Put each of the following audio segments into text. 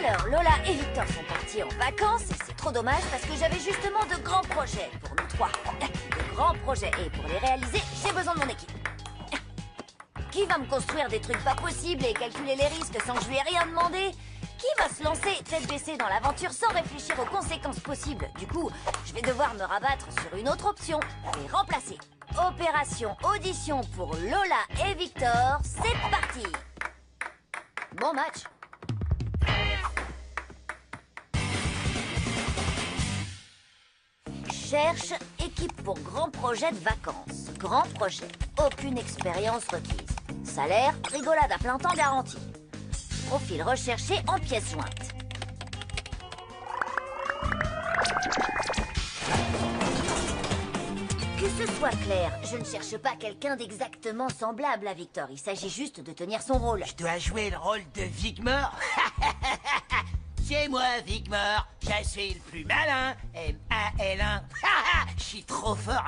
Alors, Lola et Victor sont partis en vacances et c'est trop dommage parce que j'avais justement de grands projets pour nous trois. De grands projets et pour les réaliser, j'ai besoin de mon équipe. Qui va me construire des trucs pas possibles et calculer les risques sans que je lui ai rien demandé? Qui va se lancer tête baissée dans l'aventure sans réfléchir aux conséquences possibles? Du coup, je vais devoir me rabattre sur une autre option, les remplacer. Opération audition pour Lola et Victor, c'est parti! Bon match! Cherche équipe pour grand projet de vacances. Grand projet, aucune expérience requise. Salaire, rigolade à plein temps garantie. Profil recherché en pièces jointes. Que ce soit clair, je ne cherche pas quelqu'un d'exactement semblable à Victor. Il s'agit juste de tenir son rôle. Je dois jouer le rôle de Vigmore. C'est moi, Vigmore. Je suis le plus malin. M-A-L-1. Je suis trop fort.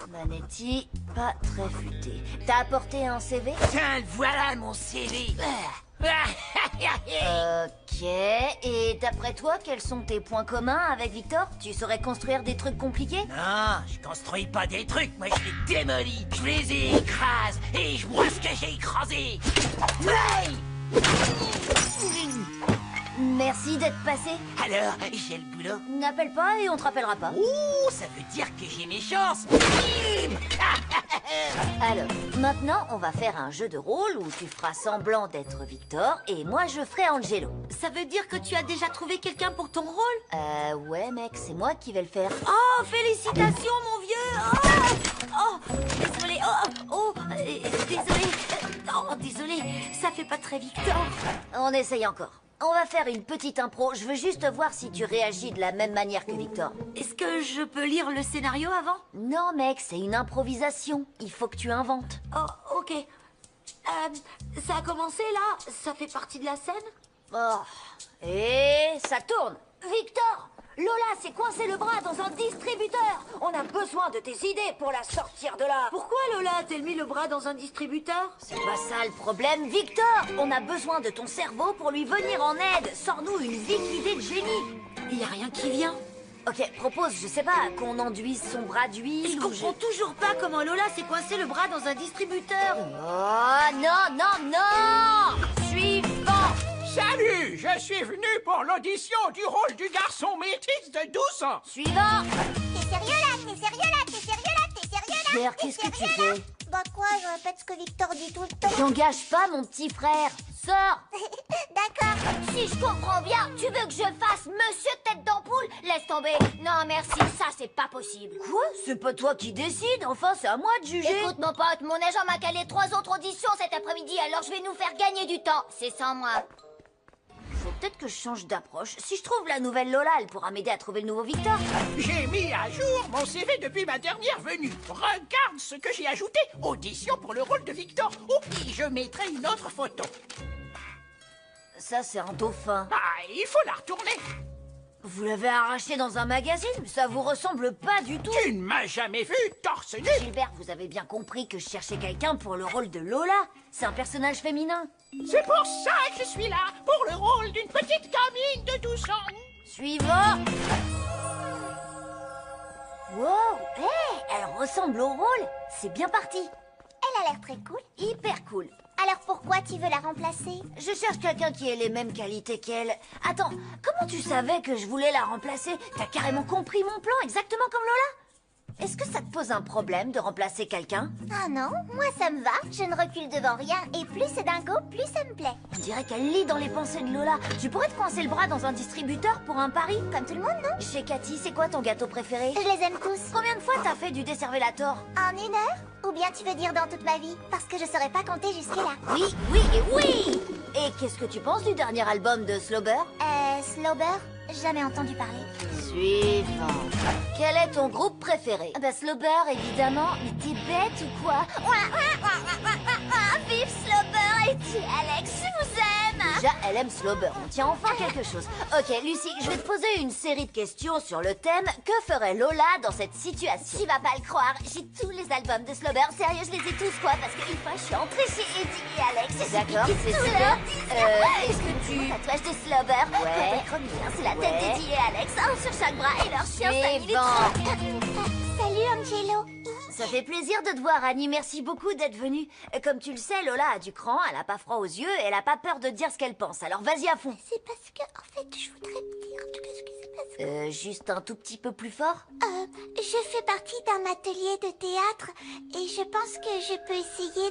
Manetti, pas très futé. T'as apporté un CV? Tiens, voilà mon CV. Ok, et d'après toi, quels sont tes points communs avec Victor? Tu saurais construire des trucs compliqués? Non, je construis pas des trucs, moi je les démolis, je les écrase, et je vois ce que j'ai écrasé. Hey! Merci d'être passé. Alors, j'ai le boulot. N'appelle pas et on te rappellera pas. Ouh, ça veut dire que j'ai mes chances. Bim! Alors, maintenant, on va faire un jeu de rôle où tu feras semblant d'être Victor et moi je ferai Angelo. Ça veut dire que tu as déjà trouvé quelqu'un pour ton rôle? Ouais mec, c'est moi qui vais le faire. Oh, félicitations mon vieux! Oh, désolé, désolé, ça fait pas très Victor. On essaye encore. On va faire une petite impro, je veux juste voir si tu réagis de la même manière que Victor. Est-ce que je peux lire le scénario avant? Non mec, c'est une improvisation. Il faut que tu inventes. Oh, ok. Ça a commencé là? Ça fait partie de la scène? Oh. Et ça tourne. Victor, Lola s'est coincé le bras dans un distributeur. On a besoin de tes idées pour la sortir de là. Pourquoi Lola a-t-elle mis le bras dans un distributeur? C'est pas ça le problème, Victor. On a besoin de ton cerveau pour lui venir en aide. Sors-nous une vive idée de génie. Il y a rien qui vient. Ok, propose, je sais pas, qu'on enduise son bras d'huile. Je comprends toujours pas comment Lola s'est coincé le bras dans un distributeur. Oh, non. Suivant. Salut, je suis venu pour l'audition du rôle du garçon métis de 12 ans. Suivant. T'es sérieux là? Pierre, qu'est-ce que tu fais? Bah quoi, je répète ce que Victor dit tout le temps. T'engages pas, mon petit frère. Sors. D'accord. Si je comprends bien, tu veux que je fasse Monsieur Tête d'Ampoule? Laisse tomber. Non, merci, ça c'est pas possible. Quoi? C'est pas toi qui décide, enfin c'est à moi de juger. Écoute mon pote, mon agent m'a calé 3 autres auditions cet après-midi, alors je vais nous faire gagner du temps. C'est sans moi. Faut peut-être que je change d'approche. Si je trouve la nouvelle Lola, elle pourra m'aider à trouver le nouveau Victor. J'ai mis à jour mon CV depuis ma dernière venue. Regarde ce que j'ai ajouté. Audition pour le rôle de Victor. Oh, et je mettrai une autre photo. Ça, c'est un dauphin. Ah, il faut la retourner. Vous l'avez arraché dans un magazine? Ça vous ressemble pas du tout. Tu ne m'as jamais vu torse nu. Gilbert, vous avez bien compris que je cherchais quelqu'un pour le rôle de Lola. C'est un personnage féminin. C'est pour ça que je suis là, pour le rôle d'une petite gamine de 12 ans. Suivant. Wow, hey, elle ressemble au rôle. C'est bien parti. Elle a l'air très cool. Hyper cool. Alors pourquoi tu veux la remplacer? Je cherche quelqu'un qui ait les mêmes qualités qu'elle. Attends, comment tu savais que je voulais la remplacer? T'as carrément compris mon plan, exactement comme Lola? Est-ce que ça te pose un problème de remplacer quelqu'un? Ah non, moi ça me va. Je ne recule devant rien. Et plus c'est dingo, plus ça me plaît. On dirait qu'elle lit dans les pensées de Lola. Tu pourrais te coincer le bras dans un distributeur pour un pari? Comme tout le monde, non? Chez Cathy, c'est quoi ton gâteau préféré? Je les aime tous. Combien de fois t'as fait du Desservelator? En 1 heure? Ou bien tu veux dire dans toute ma vie? Parce que je saurais pas compter jusque-là. Oui, oui et oui! Et qu'est-ce que tu penses du dernier album de Slobber? Slobber? Jamais entendu parler. Suivant. Quel est ton groupe préféré? Bah Slobber, évidemment. Mais t'es bête ou quoi? Vive Slobber et tu, Alex, je vous aime! Déjà, elle aime Slobber. On tient enfin quelque chose. Ok, Lucie, je vais te poser une série de questions sur le thème « Que ferait Lola dans cette situation ?» Tu vas pas le croire, j'ai tous les albums de Slobber. Sérieux, je les ai tous, quoi, parce qu'une fois, je suis entrée chez Eddie et Alex. D'accord, c'est super. Est-ce que tu... Mon tatouage de Slobber. Ouais. C'est la tête d'Eddie et Alex, un sur chaque bras, et leur chien, ça, il est trop... Salut, Angelo. Ça fait plaisir de te voir, Annie. Merci beaucoup d'être venue. Comme tu le sais, Lola a du cran, elle a pas froid aux yeux et elle a pas peur de dire ce qu'elle pense. Alors vas-y à fond. C'est parce que, en fait, je voudrais te dire ce qui se passe. Juste un tout petit peu plus fort. Je fais partie d'un atelier de théâtre et je pense que je peux essayer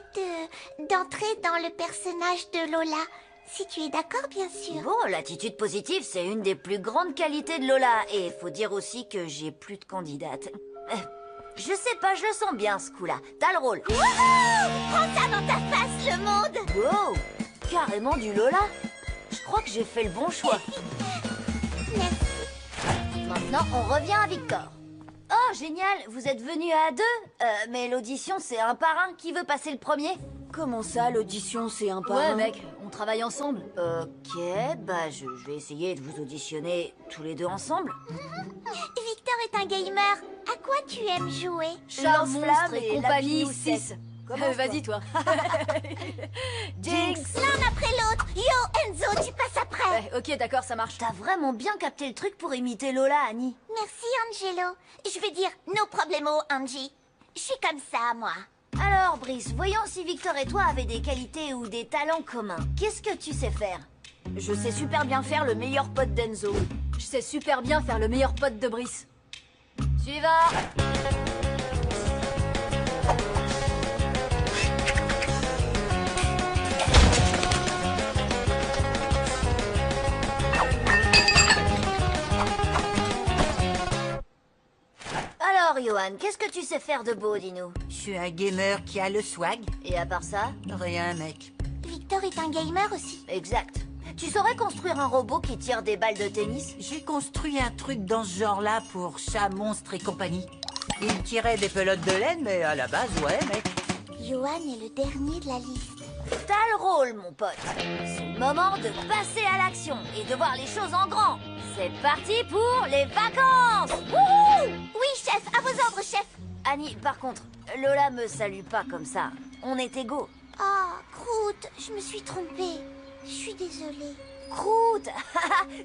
d'entrer dans le personnage de Lola. Si tu es d'accord, bien sûr. Bon, l'attitude positive, c'est une des plus grandes qualités de Lola. Et faut dire aussi que j'ai plus de candidates. Je sais pas, je le sens bien ce coup-là. T'as le rôle. Wouhou! Prends ça dans ta face, le monde! Wow! Carrément du Lola. Je crois que j'ai fait le bon choix. Merci. Maintenant, on revient à Victor. Oh, génial, vous êtes venus à deux. Mais l'audition, c'est un par un. Qui veut passer le premier? Comment ça, l'audition, c'est un par Ouais, un? mec, on travaille ensemble. Ok, bah je vais essayer de vous auditionner tous les deux ensemble. Victor est un gamer. À quoi tu aimes jouer? Lance-flamme et compagnie Lapis 6. Vas-y, toi. Jinx. L'un après l'autre. Yo, Enzo, tu passes après. Ouais, ok, d'accord, ça marche. T'as vraiment bien capté le truc pour imiter Lola, Annie. Merci, Angelo. Je veux dire, no problemo, Angie. Je suis comme ça, moi. Alors, Brice, voyons si Victor et toi avez des qualités ou des talents communs. Qu'est-ce que tu sais faire? Je sais super bien faire le meilleur pote d'Enzo. Je sais super bien faire le meilleur pote de Brice. Suivant. Alors, Johan, qu'est-ce que tu sais faire de beau, dis-nous? Je suis un gamer qui a le swag. Et à part ça? Rien, mec. Victor est un gamer aussi. Exact. Tu saurais construire un robot qui tire des balles de tennis? J'ai construit un truc dans ce genre-là pour Chat, Monstre et compagnie. Il tirait des pelotes de laine, mais à la base, ouais, mec. Johan est le dernier de la liste. T'as le rôle, mon pote. C'est le moment de passer à l'action et de voir les choses en grand. C'est parti pour les vacances! Wouhou! Oui, chef, à vos ordres, chef. Annie, par contre, Lola me salue pas comme ça. On est égaux. Oh, Croûte, je me suis trompée. Je suis désolée. Croûte!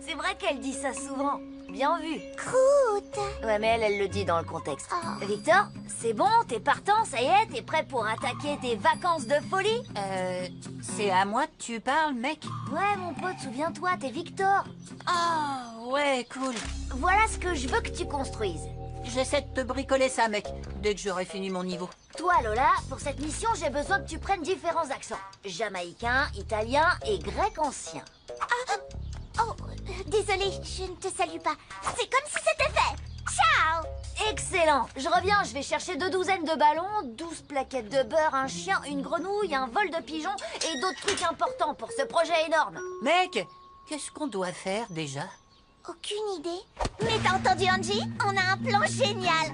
C'est vrai qu'elle dit ça souvent. Bien vu. Croûte. Ouais, mais elle le dit dans le contexte. Oh. Victor, c'est bon, t'es partant, ça y est, t'es prêt pour attaquer tes vacances de folie? C'est à moi que tu parles, mec? Ouais, mon pote, souviens-toi, t'es Victor. Ah, ouais, cool. Voilà ce que je veux que tu construises. J'essaie de te bricoler ça, mec, dès que j'aurai fini mon niveau. Toi, Lola, pour cette mission, j'ai besoin que tu prennes différents accents. Jamaïcain, italien et grec ancien. Oh, désolée, je ne te salue pas. C'est comme si c'était fait. Ciao. Excellent. Je reviens, je vais chercher 2 douzaines de ballons, 12 plaquettes de beurre, un chien, une grenouille, un vol de pigeons et d'autres trucs importants pour ce projet énorme. Mec, qu'est-ce qu'on doit faire déjà? Aucune idée. Mais t'as entendu, Angie? On a un plan génial.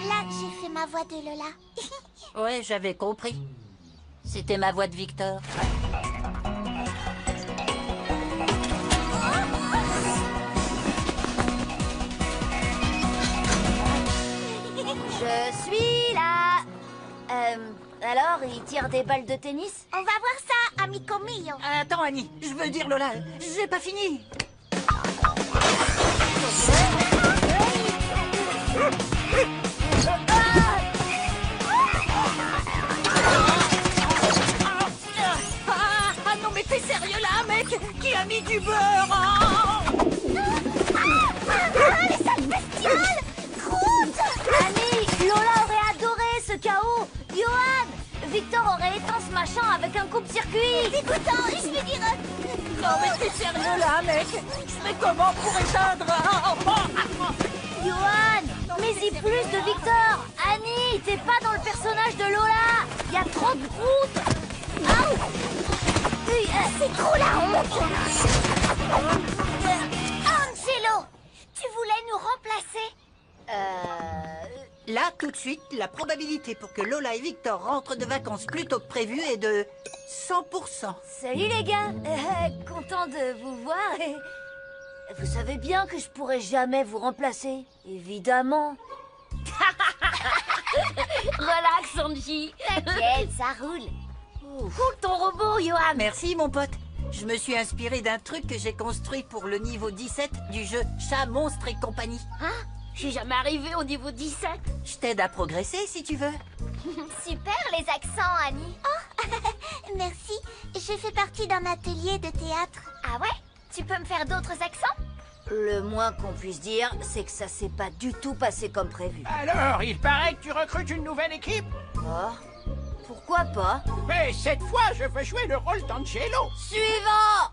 Là, j'ai fait ma voix de Lola. Ouais, j'avais compris. C'était ma voix de Victor. Je suis là. Alors, il tire des balles de tennis? On va voir ça, amico mio. Attends, Annie, je veux dire Lola, j'ai pas fini. Ah non, mais t'es sérieux là, mec? Qui a mis du beurre? Les sales bestioles! Croûte! Annie, Lola aurait adoré ce chaos. Johan, Victor aurait éteint ce machin avec un coupe-circuit. Dégoûtant, je veux dire... Non, mais t'es sérieux là, mec? Je fais comment pour éteindre? Johan, mais y plus de Victor. Annie, t'es pas dans le personnage de Lola. Il y a trop de croûte. C'est trop la honte! Angelo, tu voulais nous remplacer? Là, tout de suite, la probabilité pour que Lola et Victor rentrent de vacances plus tôt que prévu est de 100%. Salut les gars, content de vous voir. Vous savez bien que je pourrais jamais vous remplacer, évidemment. Relax, Sanji. T'inquiète, ça roule. Cool ton robot, Johan. Merci, mon pote. Je me suis inspiré d'un truc que j'ai construit pour le niveau 17 du jeu Chat, Monstre et compagnie. Hein? Je suis jamais arrivé au niveau 17. Je t'aide à progresser si tu veux. Super les accents, Annie. Oh, merci. Je fais partie d'un atelier de théâtre. Ah ouais? Tu peux me faire d'autres accents? Le moins qu'on puisse dire, c'est que ça s'est pas du tout passé comme prévu. Alors, il paraît que tu recrutes une nouvelle équipe. Oh, pourquoi pas? Mais cette fois, je veux jouer le rôle d'Angelo. Suivant!